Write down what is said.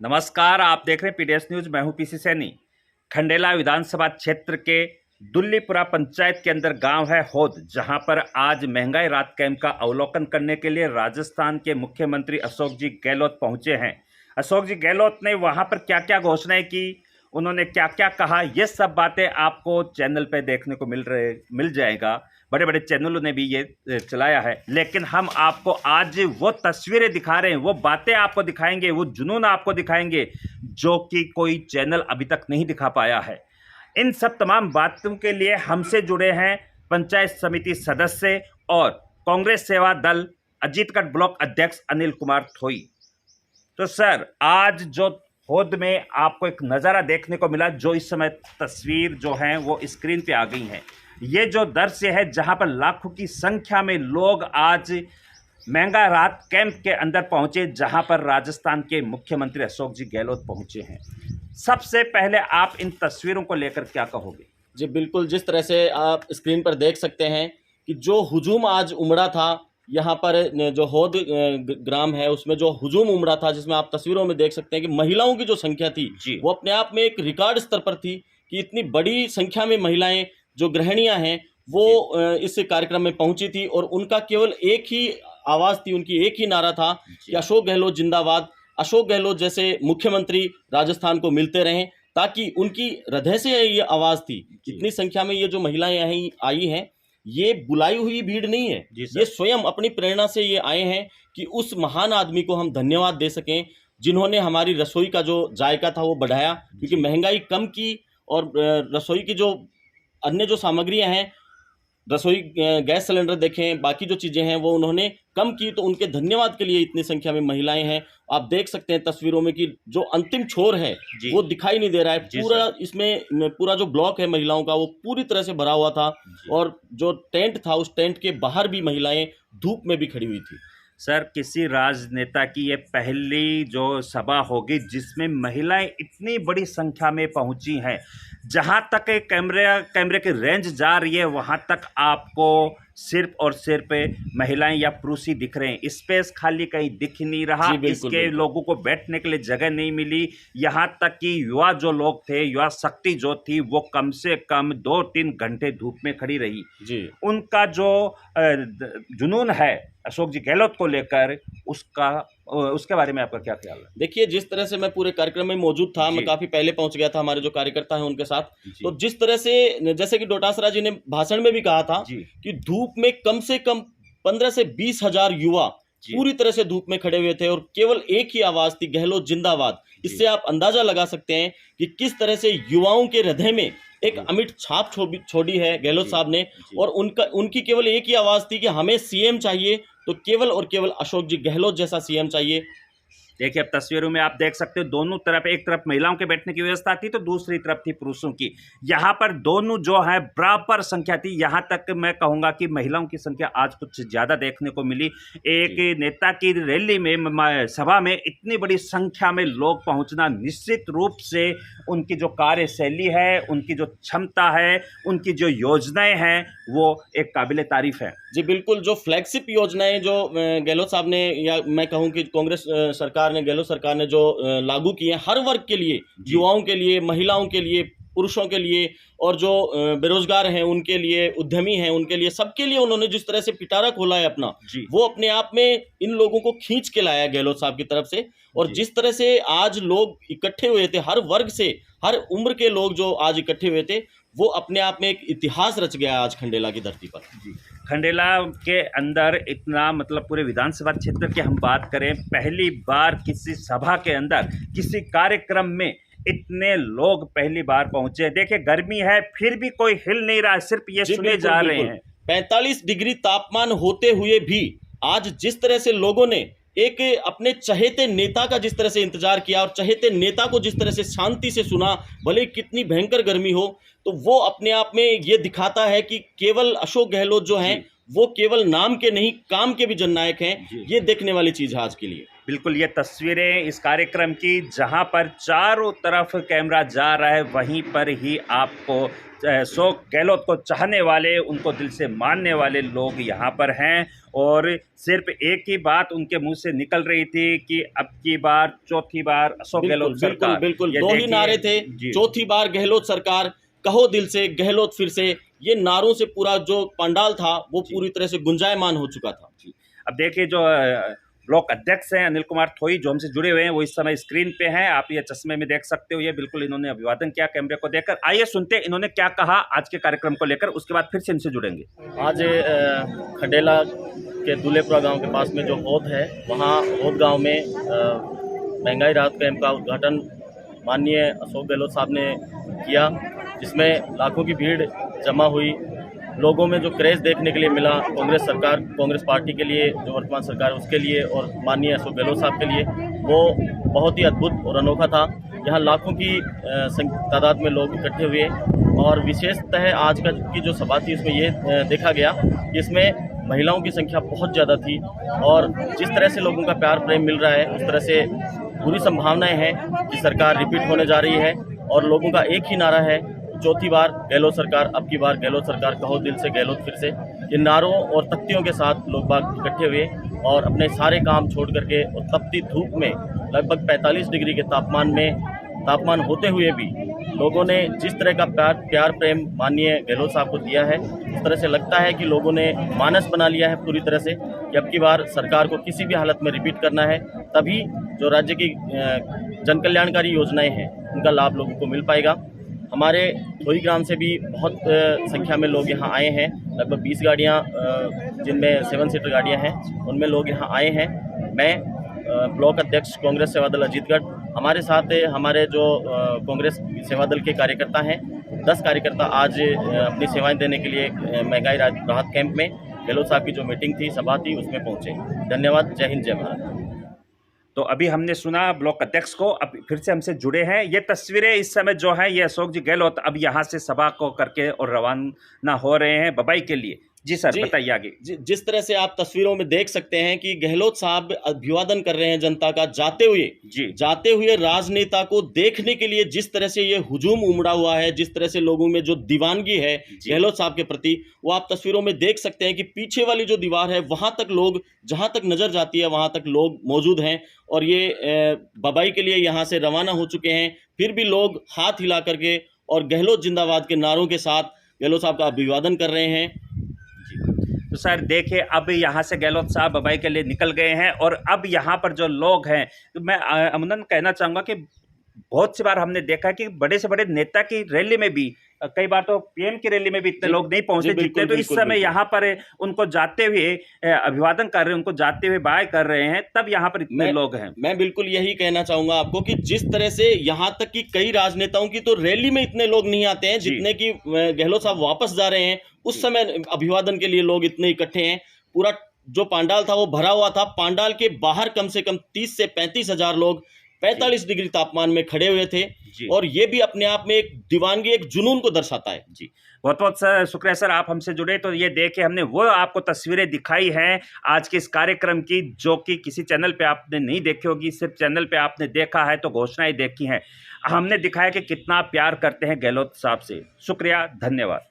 नमस्कार, आप देख रहे हैं पीडीएस न्यूज। मैं हूं पीसी सैनी। खंडेला विधानसभा क्षेत्र के दुल्लीपुरा पंचायत के अंदर गांव है होद, जहां पर आज महंगाई राहत कैंप का अवलोकन करने के लिए राजस्थान के मुख्यमंत्री अशोक जी गहलोत पहुंचे हैं। अशोक जी गहलोत ने वहां पर क्या क्या घोषणाएं की, उन्होंने क्या क्या कहा, ये सब बातें आपको चैनल पे देखने को मिल जाएगा। बड़े बड़े चैनलों ने भी ये चलाया है, लेकिन हम आपको आज वो तस्वीरें दिखा रहे हैं, वो बातें आपको दिखाएंगे, वो जुनून आपको दिखाएंगे जो कि कोई चैनल अभी तक नहीं दिखा पाया है। इन सब तमाम बातों के लिए हमसे जुड़े हैं पंचायत समिति सदस्य और कांग्रेस सेवा दल अजीतगढ़ ब्लॉक अध्यक्ष अनिल कुमार थोई। तो सर, आज जो होद में आपको एक नज़ारा देखने को मिला, जो इस समय तस्वीर जो है वो स्क्रीन पे आ गई हैं, ये जो दृश्य है जहां पर लाखों की संख्या में लोग आज महंगा राहत कैंप के अंदर पहुंचे, जहां पर राजस्थान के मुख्यमंत्री अशोक जी गहलोत पहुंचे हैं। सबसे पहले आप इन तस्वीरों को लेकर क्या कहोगे? जी बिल्कुल, जिस तरह से आप स्क्रीन पर देख सकते हैं कि जो हुजूम आज उमड़ा था यहाँ पर, जो होद ग्राम है उसमें जो हुजूम उमड़ा था, जिसमें आप तस्वीरों में देख सकते हैं कि महिलाओं की जो संख्या थी वो अपने आप में एक रिकॉर्ड स्तर पर थी कि इतनी बड़ी संख्या में महिलाएं जो गृहिणियां हैं वो इस कार्यक्रम में पहुंची थी और उनका केवल एक ही आवाज़ थी, उनकी एक ही नारा था कि अशोक गहलोत जिंदाबाद। अशोक गहलोत जैसे मुख्यमंत्री राजस्थान को मिलते रहें, ताकि उनकी हृदय से ये आवाज़ थी। इतनी संख्या में ये जो महिलाएं यहाँ आई हैं, ये बुलाई हुई भीड़ नहीं है, ये स्वयं अपनी प्रेरणा से ये आए हैं कि उस महान आदमी को हम धन्यवाद दे सकें जिन्होंने हमारी रसोई का जो जायका था वो बढ़ाया, क्योंकि महंगाई कम की और रसोई की जो अन्य जो सामग्रियां हैं, रसोई गैस सिलेंडर देखें, बाकी जो चीज़ें हैं वो उन्होंने कम की, तो उनके धन्यवाद के लिए इतनी संख्या में महिलाएं हैं। आप देख सकते हैं तस्वीरों में कि जो अंतिम छोर है वो दिखाई नहीं दे रहा है। पूरा इसमें पूरा जो ब्लॉक है महिलाओं का वो पूरी तरह से भरा हुआ था और जो टेंट था उस टेंट के बाहर भी महिलाएं धूप में भी खड़ी हुई थी। सर, किसी राजनेता की ये पहली जो सभा होगी जिसमें महिलाएं इतनी बड़ी संख्या में पहुंची हैं। जहां तक कैमरे की रेंज जा रही है, वहां तक आपको सिर्फ और सिर्फ महिलाएं या पुरुष ही दिख रहे हैं। स्पेस खाली कहीं दिख नहीं रहा, इसके लोगों को बैठने के लिए जगह नहीं मिली। यहाँ तक कि युवा जो लोग थे, युवा शक्ति जो थी, वो कम से कम 2-3 घंटे धूप में खड़ी रही जी। उनका जो जुनून है अशोक जी गहलोत को लेकर, उसके बारे में आपका क्या ख्याल है? देखिए, जिस तरह से मैं पूरे कार्यक्रम में मौजूद था, मैं काफी पहले पहुंच गया था हमारे जो कार्यकर्ता हैं उनके साथ, तो जिस तरह से, जैसे कि डोटासरा जी ने भाषण में भी कहा था कि धूप में कम से कम 15 से 20 हजार युवा पूरी तरह से धूप में खड़े हुए थे और केवल एक ही आवाज थी, गहलोत जिंदाबाद। इससे आप अंदाजा लगा सकते हैं कि किस तरह से युवाओं के हृदय में एक अमिट छाप छोड़ी है गहलोत साहब ने, और उनकी केवल एक ही आवाज थी कि हमें सीएम चाहिए तो केवल और केवल अशोक जी गहलोत जैसा सीएम चाहिए। देखिए, अब तस्वीरों में आप देख सकते हो, दोनों तरफ, एक तरफ महिलाओं के बैठने की व्यवस्था थी तो दूसरी तरफ थी पुरुषों की। यहाँ पर दोनों जो है बराबर संख्या थी। यहाँ तक मैं कहूँगा कि महिलाओं की संख्या आज कुछ ज़्यादा देखने को मिली। एक नेता की रैली में, सभा में इतनी बड़ी संख्या में लोग पहुँचना निश्चित रूप से उनकी जो कार्यशैली है, उनकी जो क्षमता है, उनकी जो योजनाएँ हैं, वो एक काबिल तारीफ है। जी बिल्कुल, जो फ्लैगशिप योजनाएं जो गहलोत साहब ने, या मैं कहूं कि कांग्रेस सरकार ने, गहलोत सरकार ने जो लागू किए हैं हर वर्ग के लिए, युवाओं के लिए, महिलाओं के लिए, पुरुषों के लिए, और जो बेरोजगार हैं उनके लिए, उद्यमी हैं उनके लिए, सबके लिए उन्होंने जिस तरह से पिटारा खोला है अपना, वो अपने आप में इन लोगों को खींच के लाया गहलोत साहब की तरफ से। और जिस तरह से आज लोग इकट्ठे हुए थे, हर वर्ग से, हर उम्र के लोग जो आज इकट्ठे हुए थे, वो अपने आप में एक इतिहास रच गया आज खंडेला की धरती पर। खंडेला के अंदर इतना, मतलब पूरे विधानसभा क्षेत्र की हम बात करें, पहली बार किसी सभा के अंदर, किसी कार्यक्रम में इतने लोग पहली बार पहुंचे। देखिए, गर्मी है फिर भी कोई हिल नहीं रहा है, सिर्फ ये सुने जा रहे हैं। 45 डिग्री तापमान होते हुए भी आज जिस तरह से लोगों ने एक अपने चहेते नेता का जिस तरह से इंतजार किया और चहेते नेता को जिस तरह से शांति से सुना, भले कितनी भयंकर गर्मी हो, तो वो अपने आप में ये दिखाता है कि केवल अशोक गहलोत जो हैं वो केवल नाम के नहीं, काम के भी जननायक हैं। ये देखने वाली चीज है आज के लिए। बिल्कुल ये तस्वीरें इस कार्यक्रम की जहां पर चारों तरफ कैमरा जा रहा है, वहीं पर ही आपको अशोक गहलोत को चाहने वाले, उनको दिल से मानने वाले लोग यहाँ पर हैं। और सिर्फ एक ही बात उनके मुंह से निकल रही थी कि अब की बार चौथी बार अशोक गहलोत सरकार। बिल्कुल ये दो ही देखिए, नारे थे, चौथी बार गहलोत सरकार, कहो दिल से गहलोत फिर से। ये नारों से पूरा जो पंडाल था वो पूरी तरह से गुंजायमान हो चुका था। अब देखिए जो ब्लॉक अध्यक्ष हैं अनिल कुमार थोई, जो हमसे जुड़े हुए हैं, वो इस समय स्क्रीन पे हैं। आप ये चश्मे में देख सकते हो। ये बिल्कुल इन्होंने अभिवादन किया कैमरे को देखकर। आइए सुनते हैं इन्होंने क्या कहा आज के कार्यक्रम को लेकर, उसके बाद फिर से इनसे जुड़ेंगे। आज खंडेला के दुलेपुरा गांव के पास में जो हौद है, वहां हौद गांव में महंगाई राहत कैंप का उद्घाटन माननीय अशोक गहलोत साहब ने किया, जिसमें लाखों की भीड़ जमा हुई। लोगों में जो क्रेज़ देखने के लिए मिला कांग्रेस सरकार, कांग्रेस पार्टी के लिए, जो वर्तमान सरकार है उसके लिए, और माननीय अशोक गहलोत साहब के लिए, वो बहुत ही अद्भुत और अनोखा था। यहाँ लाखों की तादाद में लोग इकट्ठे हुए, और विशेषतः आज का की जो सभा थी उसमें ये देखा गया कि इसमें महिलाओं की संख्या बहुत ज़्यादा थी। और जिस तरह से लोगों का प्यार प्रेम मिल रहा है, उस तरह से पूरी संभावनाएं हैं कि सरकार रिपीट होने जा रही है। और लोगों का एक ही नारा है, चौथी बार गहलोत सरकार, अब की बार गहलोत सरकार, कहो दिल से गहलोत फिर से। इन नारों और तख्तियों के साथ लोग बाग इकट्ठे हुए और अपने सारे काम छोड़ करके और तपती धूप में लगभग 45 डिग्री के तापमान होते हुए भी लोगों ने जिस तरह का प्यार प्रेम माननीय गहलोत साहब को दिया है, उस तरह से लगता है कि लोगों ने मानस बना लिया है पूरी तरह से कि अब की बार सरकार को किसी भी हालत में रिपीट करना है। तभी जो राज्य की जन कल्याणकारी योजनाएं हैं उनका लाभ लोगों को मिल पाएगा। हमारे थोई ग्राम से भी बहुत संख्या में लोग यहाँ आए हैं, लगभग 20 गाड़ियाँ, जिनमें 7 सीटर गाड़ियाँ हैं, उनमें लोग यहाँ आए हैं। मैं ब्लॉक अध्यक्ष कांग्रेस सेवादल अजीतगढ़, हमारे साथ हमारे जो कांग्रेस सेवादल के कार्यकर्ता हैं, 10 कार्यकर्ता आज अपनी सेवाएं देने के लिए महंगाई राहत कैंप में गहलोत साहब की जो मीटिंग थी, सभा थी, उसमें पहुंचे। धन्यवाद। जय हिंद, जय भारत। तो अभी हमने सुना ब्लॉक अध्यक्ष को, अब फिर से हमसे जुड़े हैं। ये तस्वीरें इस समय जो है, ये अशोक जी गहलोत अब यहाँ से सभा को करके और रवाना हो रहे हैं बबाई के लिए। जी सर, बताइए आगे। जिस तरह से आप तस्वीरों में देख सकते हैं कि गहलोत साहब अभिवादन कर रहे हैं जनता का, जाते हुए राजनेता को देखने के लिए जिस तरह से ये हुजूम उमड़ा हुआ है, जिस तरह से लोगों में जो दीवानगी है गहलोत साहब के प्रति, वो आप तस्वीरों में देख सकते हैं कि पीछे वाली जो दीवार है वहां तक लोग, जहां तक नजर जाती है वहां तक लोग मौजूद हैं। और ये बबाई के लिए यहाँ से रवाना हो चुके हैं। फिर भी लोग हाथ हिला करके और गहलोत जिंदाबाद के नारों के साथ गहलोत साहब का अभिवादन कर रहे हैं। तो सर देखिए, अब यहाँ से गहलोत साहब बबाई के लिए निकल गए हैं, और अब यहाँ पर जो लोग हैं, तो मैं अमूमन कहना चाहूँगा कि बहुत सी बार हमने देखा कि बड़े से बड़े नेता की रैली में भी, कई बार तो पीएम की रैली में भी इतने लोग नहीं पहुंचते जितने, तो इस समय यहाँ पर उनको जाते हुए अभिवादन कर रहे हैं, उनको जाते हुए बाय कर रहे हैं, तब यहाँ पर इतने लोग हैं। मैं बिल्कुल यही कहना चाहूंगा आपको कि जिस तरह से यहाँ तक कि कई राजनेताओं की तो रैली में इतने लोग नहीं आते हैं जितने कि गहलोत साहब वापस जा रहे हैं, उस समय अभिवादन के लिए लोग इतने इकट्ठे हैं। पूरा जो पंडाल था वो भरा हुआ था। पंडाल के बाहर कम से कम 30 से 35 हजार लोग 45 डिग्री तापमान में खड़े हुए थे, और ये भी अपने आप में एक दीवानगी, एक जुनून को दर्शाता है। जी, बहुत बहुत सर शुक्रिया सर, आप हमसे जुड़े। तो ये देखे हमने वो आपको तस्वीरें दिखाई हैं आज के इस कार्यक्रम की, जो कि किसी चैनल पे आपने नहीं देखी होगी, सिर्फ चैनल पे आपने देखा है तो घोषणाएं देखी हैं। हमने दिखाया कि कितना प्यार करते हैं गहलोत साहब से। शुक्रिया, धन्यवाद।